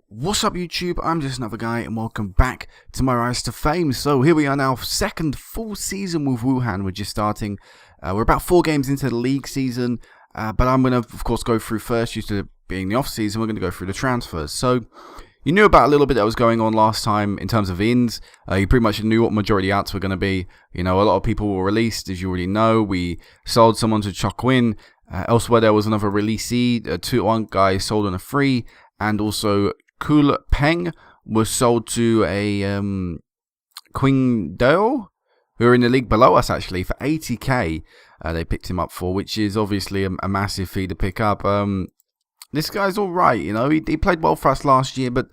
What's up YouTube, I'm just another guy and welcome back to my Rise to Fame. So here we are now, second full season with Wuhan. We're just starting, we're about 4 games into the league season, but I'm going to of course go through first, due to being the off season, we're going to go through the transfers. So you knew about a little bit that was going on last time in terms of ins. You pretty much knew what majority outs were going to be. You know, a lot of people were released, as you already know. We sold someone to Chokwin. Elsewhere there was another releasee, one guy sold on a free, and also Kul Peng was sold to a Qingdao, who are in the league below us actually, for 80k. They picked him up for, which is obviously a massive fee to pick up. This guy's all right, you know. He played well for us last year, but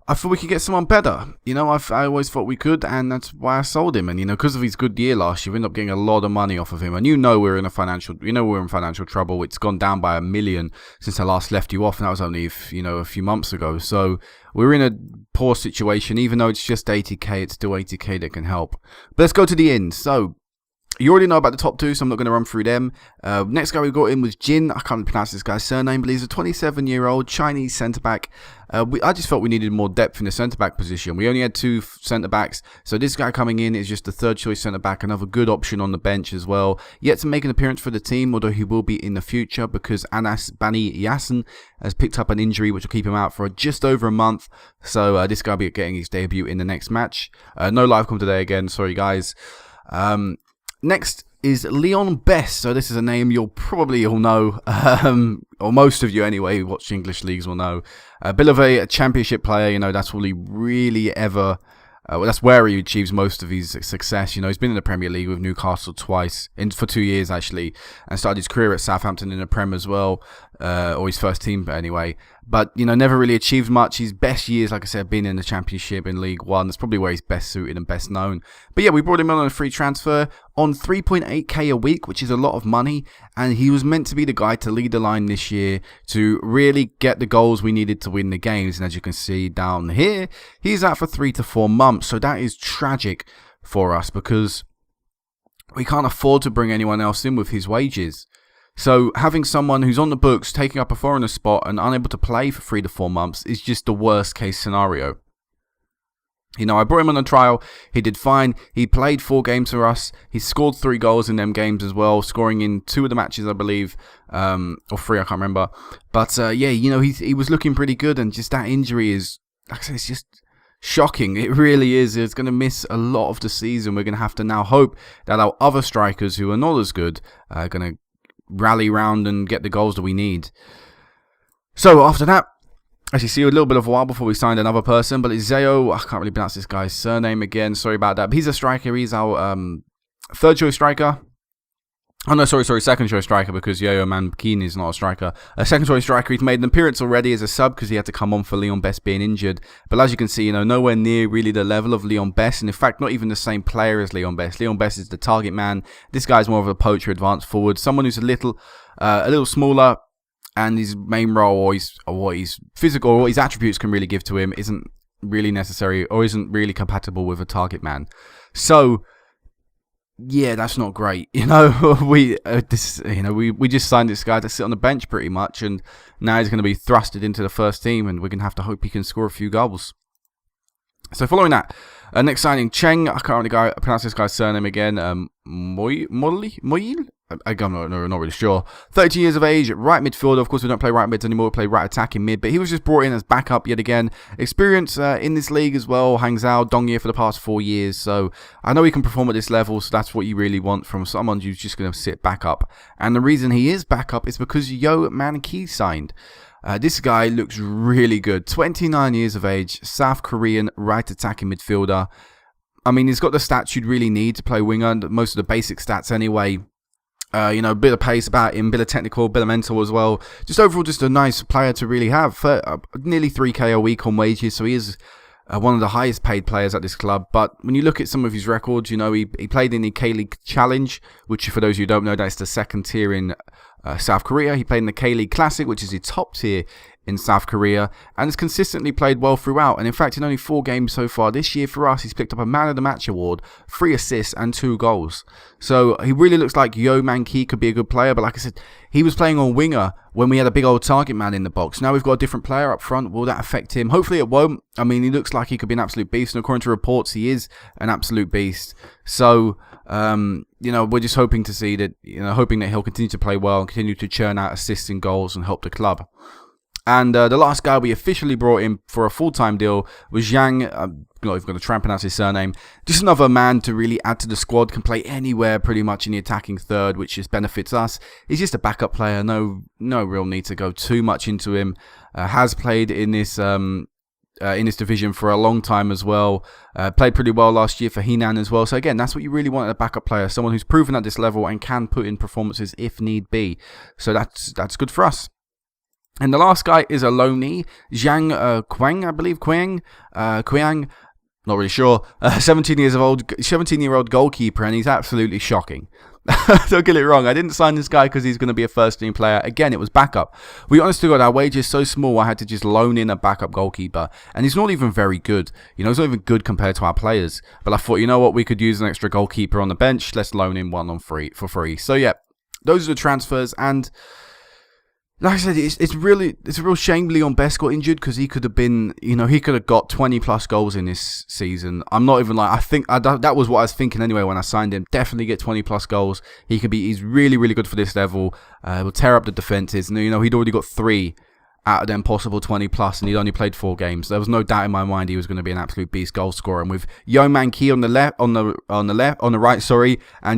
I thought we could get someone better. You know, I always thought we could, and that's why I sold him. And you know, because of his good year last year, we ended up getting a lot of money off of him. And you know, we're in financial trouble. It's gone down by $1 million since I last left you off, and that was only a few months ago. So we're in a poor situation. Even though it's just 80k, it's still 80k that can help. But let's go to the end. So you already know about the top 2, so I'm not going to run through them. Next guy we got in was Jin. I can't pronounce this guy's surname, but he's a 27-year-old Chinese centre-back. I just felt we needed more depth in the centre-back position. We only had 2 centre-backs, so this guy coming in is just the third-choice centre-back, another good option on the bench as well. Yet to make an appearance for the team, although he will be in the future, because Anas Bani Yasin has picked up an injury which will keep him out for just over a month. So this guy will be getting his debut in the next match. No live com today again, sorry guys. Next is Leon Best. So this is a name you'll probably all know, or most of you anyway who watch English leagues will know. A bit of a championship player, you know, that's all he really ever, that's where he achieves most of his success. You know, he's been in the Premier League with Newcastle twice, for 2 years actually, and started his career at Southampton in the Prem as well, or his first team anyway. But, you know, never really achieved much. His best years, like I said, been in the Championship in League One. That's probably where he's best suited and best known. But yeah, we brought him on a free transfer on 3.8k a week, which is a lot of money. And he was meant to be the guy to lead the line this year, to really get the goals we needed to win the games. And as you can see down here, he's out for 3 to 4 months. So that is tragic for us, because we can't afford to bring anyone else in with his wages. So having someone who's on the books taking up a foreigner spot and unable to play for 3 to 4 months is just the worst case scenario. You know, I brought him on a trial. He did fine. He played 4 games for us. He scored 3 goals in them games as well, scoring in 2 of the matches, I believe, or 3, I can't remember. But yeah, you know, he was looking pretty good, and just that injury is, like I said, it's just shocking. It really is. It's going to miss a lot of the season. We're going to have to now hope that our other strikers who are not as good are going to rally round and get the goals that we need. So after that, as you see, a little bit of a while before we signed another person, but it's Zeo. I can't really pronounce this guy's surname again, sorry about that. But he's a striker. He's our third choice striker. Oh no, sorry, second choice striker, because Yo-Yo Mankini is not a striker. A second choice striker. He's made an appearance already as a sub because he had to come on for Leon Best being injured. But as you can see, you know, nowhere near really the level of Leon Best, and in fact, not even the same player as Leon Best. Leon Best is the target man. This guy's more of a poacher, advanced forward, someone who's a little smaller, and his main role, or his physical, or what his attributes can really give to him, isn't really necessary, or isn't really compatible with a target man. So yeah, that's not great. You know, we just signed this guy to sit on the bench pretty much, and now he's going to be thrusted into the first team, and we're going to have to hope he can score a few goals. So following that, next signing, Cheng. I can't really pronounce this guy's surname again. Moyil? I'm not really sure. 32 years of age, right midfielder. Of course, we don't play right mids anymore. We play right attacking mid. But he was just brought in as backup yet again. Experience in this league as well. Hangzhou, Dongye for the past 4 years. So I know he can perform at this level. So that's what you really want from someone who's just going to sit backup. And the reason he is backup is because Yo Man-ki signed. This guy looks really good. 29 years of age, South Korean right attacking midfielder. I mean, he's got the stats you'd really need to play winger. Most of the basic stats anyway. You know, a bit of pace about him, a bit of technical, a bit of mental as well. Just overall, just a nice player to really have. Nearly 3k a week on wages, so he is one of the highest paid players at this club. But when you look at some of his records, you know, he played in the K-League Challenge, which for those who don't know, that's the second tier in South Korea. He played in the K-League Classic, which is the top tier in South Korea and has consistently played well throughout. And in fact, in only 4 games so far this year for us, he's picked up a Man of the Match award, 3 assists and 2 goals. So he really looks like Yo Man Ki could be a good player. But like I said, he was playing on winger when we had a big old target man in the box. Now we've got a different player up front. Will that affect him? Hopefully it won't. I mean, he looks like he could be an absolute beast. And according to reports, he is an absolute beast. So, we're just hoping to see that, hoping that he'll continue to play well and continue to churn out assists and goals and help the club. And the last guy we officially brought in for a full-time deal was Zhang. I'm not even going to try and pronounce his surname. Just another man to really add to the squad. Can play anywhere pretty much in the attacking third, which just benefits us. He's just a backup player. No real need to go too much into him. Has played in this division for a long time as well. Played pretty well last year for Henan as well. So again, that's what you really want in a backup player. Someone who's proven at this level and can put in performances if need be. So that's good for us. And the last guy is a loanee, Zhang Quang, I believe, Quang, not really sure. 17-year-old goalkeeper, and he's absolutely shocking. Don't get it wrong, I didn't sign this guy because he's going to be a first-team player. Again, it was backup. We honestly got our wages so small, I had to just loan in a backup goalkeeper. And he's not even very good. He's not even good compared to our players. But I thought, you know what, we could use an extra goalkeeper on the bench. Let's loan in one for free. So yeah, those are the transfers. And like I said, it's a real shame Leon Best got injured because he could have been, he could have got 20 plus goals in this season. I'm not even I think that was what I was thinking anyway when I signed him. Definitely get 20 plus goals. He's really, really good for this level. Will tear up the defenses. And, he'd already got 3 out of them possible 20 plus, and he'd only played 4 games. There was no doubt in my mind he was going to be an absolute beast goal scorer. And with Yo Man Ki on the right, and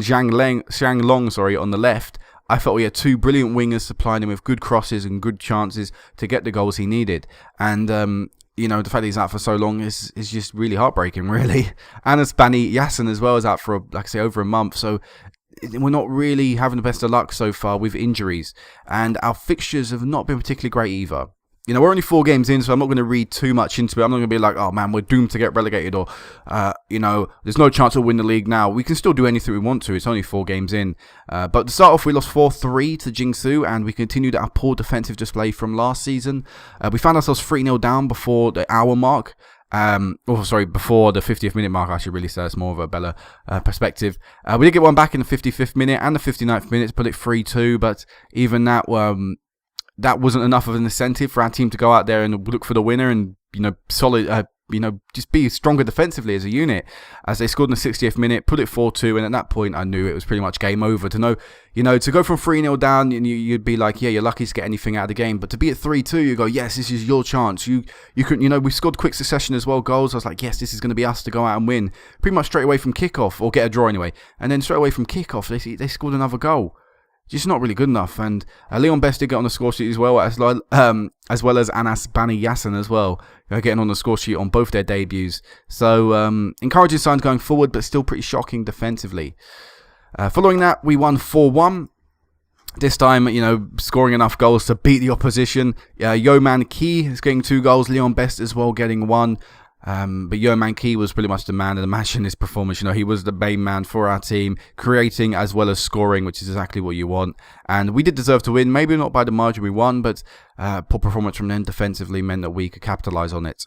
Zhang Long, on the left, I felt we had 2 brilliant wingers supplying him with good crosses and good chances to get the goals he needed. And, the fact that he's out for so long is just really heartbreaking, really. And Bani Yassin as well is out for, over a month. So we're not really having the best of luck so far with injuries. And our fixtures have not been particularly great either. We're only 4 games in, so I'm not going to read too much into it. I'm not going to be like, oh man, we're doomed to get relegated, or, there's no chance we'll win the league now. We can still do anything we want to. It's only 4 games in. But to start off, we lost 4-3 to Jingsu, and we continued our poor defensive display from last season. We found ourselves 3-0 down before the hour mark. Before the 50th minute mark, I should really say. It's more of a better perspective. We did get one back in the 55th minute and the 59th minute to put it 3-2, but even that wasn't enough of an incentive for our team to go out there and look for the winner and, just be stronger defensively as a unit. As they scored in the 60th minute, put it 4-2, and at that point I knew it was pretty much game over. To go from 3-0 down, you'd be like, yeah, you're lucky to get anything out of the game. But to be at 3-2, you go, yes, this is your chance. You could, we scored quick succession as well, goals. I was like, yes, this is going to be us to go out and win. Pretty much straight away from kickoff, or get a draw anyway. And then straight away from kickoff, they scored another goal. Just not really good enough. And Leon Best did get on the score sheet as well as well as Anas Bani Yassin as well, getting on the score sheet on both their debuts. So encouraging signs going forward, but still pretty shocking defensively. Following that, we won 4-1. This time, scoring enough goals to beat the opposition. Yo Man Ki is getting 2 goals. Leon Best as well getting 1. But Yo Man Ki was pretty much the man of the match in this performance. He was the main man for our team, creating as well as scoring, which is exactly what you want. And we did deserve to win, maybe not by the margin we won, but poor performance from them defensively meant that we could capitalise on it.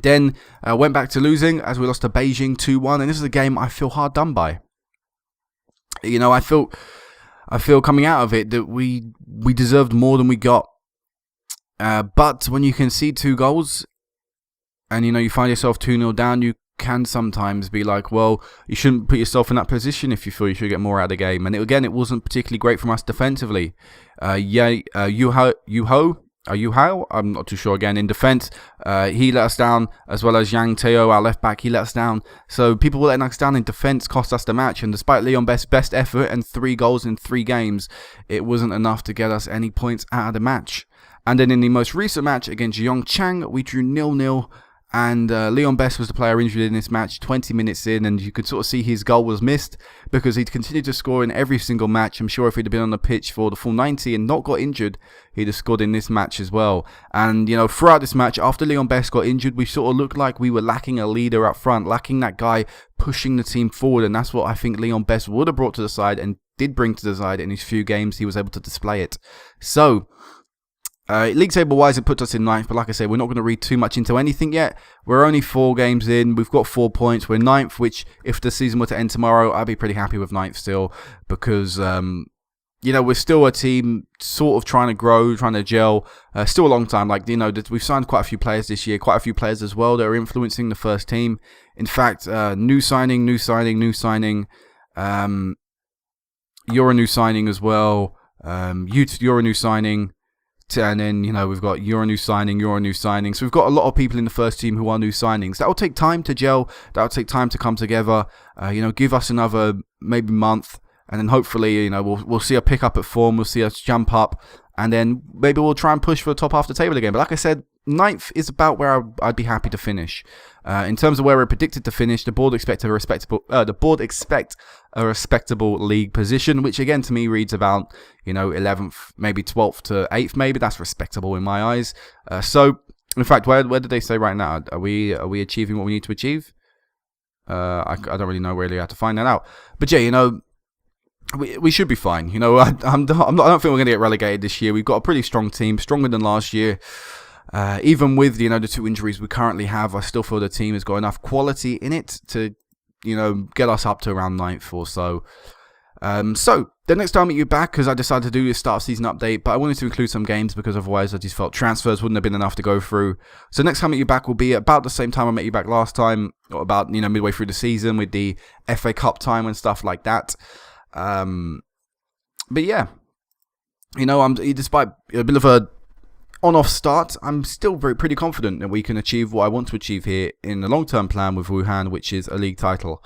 Then went back to losing as we lost to Beijing 2-1, and this is a game I feel hard done by. I feel coming out of it that we deserved more than we got. But when you concede 2 goals, and you find yourself 2-0 down, you can sometimes be like, well, you shouldn't put yourself in that position if you feel you should get more out of the game. And it wasn't particularly great from us defensively. Yuho, I'm not too sure again, in defence, he let us down, as well as Yang Teo, our left back, he let us down. So people letting us down in defence cost us the match, and despite Leon Best's best effort and 3 goals in 3 games, it wasn't enough to get us any points out of the match. And then in the most recent match against Yongchang, we drew 0-0. And Leon Best was the player injured in this match 20 minutes in, and you could sort of see his goal was missed because he'd continued to score in every single match. I'm sure if he'd have been on the pitch for the full 90 and not got injured, he'd have scored in this match as well. And, throughout this match, after Leon Best got injured, we sort of looked like we were lacking a leader up front, lacking that guy pushing the team forward. And that's what I think Leon Best would have brought to the side and did bring to the side in his few games. He was able to display it. So League table wise, it puts us in ninth, but like I say, we're not going to read too much into anything yet. We're only 4 games in. We've got 4 points. We're ninth, which if the season were to end tomorrow, I'd be pretty happy with ninth still, because we're still a team sort of trying to grow, trying to gel. Still a long time. We've signed quite a few players this year, quite a few players as well that are influencing the first team. In fact, new signing. You're a new signing as well. You're a new signing. And then, we've got you're a new signing. So we've got a lot of people in the first team who are new signings. That will take time to gel. That will take time to come together. Give us another maybe month. And then hopefully, we'll see a pick up at form. We'll see us jump up. And then maybe we'll try and push for the top half of the table again. But like I said, ninth is about where I'd be happy to finish. In terms of where we're predicted to finish, the board expect a respectable league position, which again to me reads about 11th, maybe 12th to 8th. Maybe that's respectable in my eyes. So in fact, where did they say right now? Are we achieving what we need to achieve? I don't really know how to find that out. But yeah, we should be fine. I don't think we're going to get relegated this year. We've got a pretty strong team, stronger than last year. Even with the 2 injuries we currently have, I still feel the team has got enough quality in it to get us up to around 9th or so. So the next time I meet you back, because I decided to do this start of season update, but I wanted to include some games because otherwise I just felt transfers wouldn't have been enough to go through. So next time I meet you back will be about the same time I met you back last time, or about midway through the season with the FA Cup time and stuff like that. But yeah, I'm despite a bit of a on-off start, I'm still pretty confident that we can achieve what I want to achieve here in the long-term plan with Wuhan, which is a league title.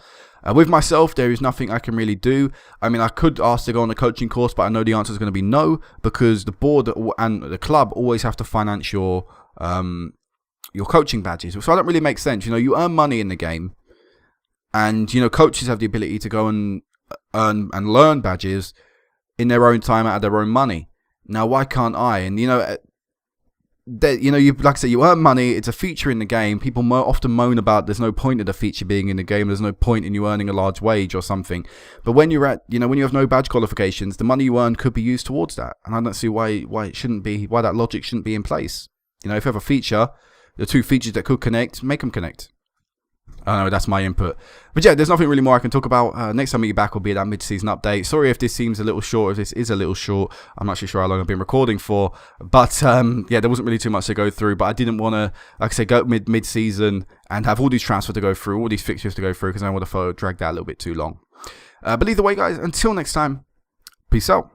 With myself, there is nothing I can really do. I mean, I could ask to go on a coaching course, but I know the answer is going to be no, because the board and the club always have to finance your coaching badges. So that don't really make sense. You earn money in the game, and coaches have the ability to go and earn and learn badges in their own time out of their own money. Now, why can't I? And like I said, you earn money. It's a feature in the game. People often moan about there's no point in the feature being in the game. There's no point in you earning a large wage or something. But when you're at, when you have no badge qualifications, the money you earn could be used towards that. And I don't see why it shouldn't be, why that logic shouldn't be in place. If you have a feature, the 2 features that could connect, make them connect. I don't know, that's my input. But yeah, there's nothing really more I can talk about. Next time I meet you back will be that mid-season update. Sorry if this seems a little short, if this is a little short. I'm not actually sure how long I've been recording for. But yeah, there wasn't really too much to go through. But I didn't want to, like I say, go mid-season and have all these transfers to go through, all these fixtures to go through, because I don't want to drag that a little bit too long. But either way, guys, until next time, peace out.